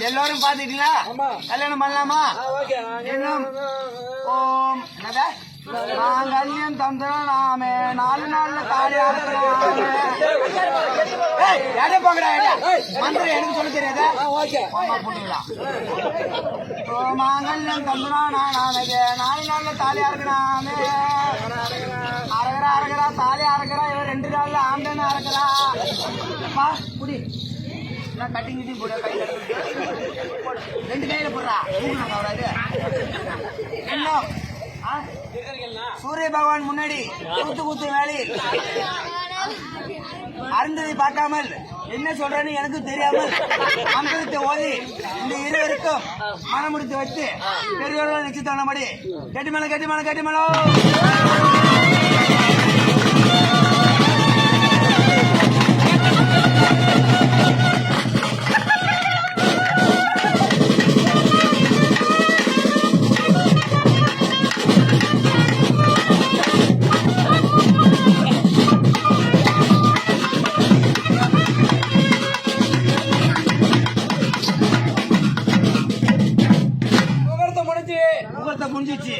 எல்லாரும் பாத்துட்டீங்களா? கல்யாணம் பண்ணலாமா? இன்னும் ஓம் என்னதா மாங்கல்யம் தந்திரம் நாமே 4 நாள்ல தாலியா மந்திரம் எனக்கு சொல்ல தெரியாதா? மாங்கல்யம் தந்திரம் நாமே 4 நாள்ல தாலியா இருக்கணாமே அரகரா அரகரா தாலி அரகரா இவன் 2 நாள்ல ஆம்பளை அரகரா குடி கட்டிங் கிட்டி போட கை 2 கையில போடுறா அவராது என்ன சூரிய பகவான் முன்னாடி கூத்து வேலை அருந்ததை பார்க்காமல் என்ன சொல்றேன்னு எனக்கு தெரியாமல் மந்திரத்தை ஓதி இந்த இருவருக்கும் மனமுடித்து வச்சு பெரியவர்கள் நிச்சயத்தானபடி கட்டி மேளம் முடிஞ்சிச்சு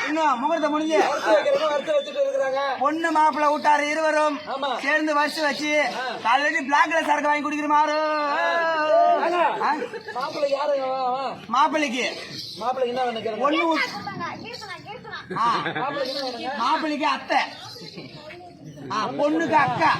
இன்னும் முகூர்த்தம் முடிஞ்சு பொண்ணு மாப்பிள்ள விட்டாரு இருவரும் சேர்ந்து வச்சு காலையில பிளாக்ல சரக்கு வாங்கி குடிக்கிற மாறு மாப்பிள்ளைக்கு ஒண்ணு மாப்பிள்ளைக்கு அத்தை பொண்ணுக்கு அக்கா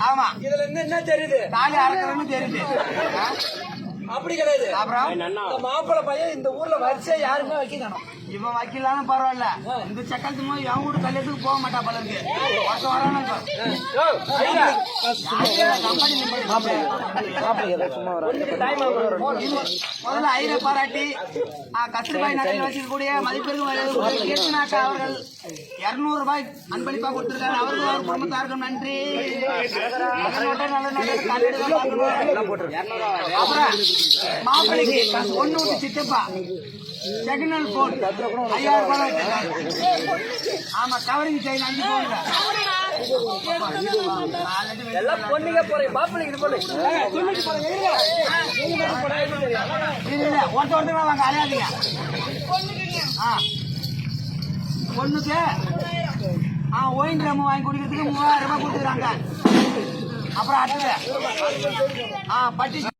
ஆமா இதுல என்ன தெரியுது தாலி அறக்கிறன்னு தெரியுது அப்படி கிடையாது. அப்புறம் மாப்பிள்ள பையன் இந்த ஊர்ல வரிசையா யாருமே வைக்கணும். இவன் வைக்கலான்னு பரவாயில்ல. இந்த சக்கரத்து போய் என் வீட்டு கல்யாணத்துக்கு போக மாட்டா போல இருக்கு. முதல்ல ஐர பாராட்டி கத்திரிக்காய் நகையில் வச்சிருக்கக்கூடிய மதிப்பிற்கும் அவர்கள் 200 ரூபாய் அன்பளிப்பா கொடுத்திருக்காரு. அவருக்கு அவர் குடும்பத்தாருக்கும் நன்றி. அப்புறம் மாப்பிளைக்கு 1 விட்டு சித்தப்பா செகண்ட் போன் 5000 ரூபாய். ஆமா கவரிங் செயின் 5 போடுங்க. பொண்ணுங்க போறேன் மாப்பிளைக்கு ஒருத்தவங்க வாங்க அலையாதீங்க. பொண்ணுக்கு ஒயின் ட்ரம் வாங்கி குடிக்கிறதுக்கு 3000 ரூபாய் கொடுத்துக்கிறாங்க. அப்புறம் அடுத்தது பட்டி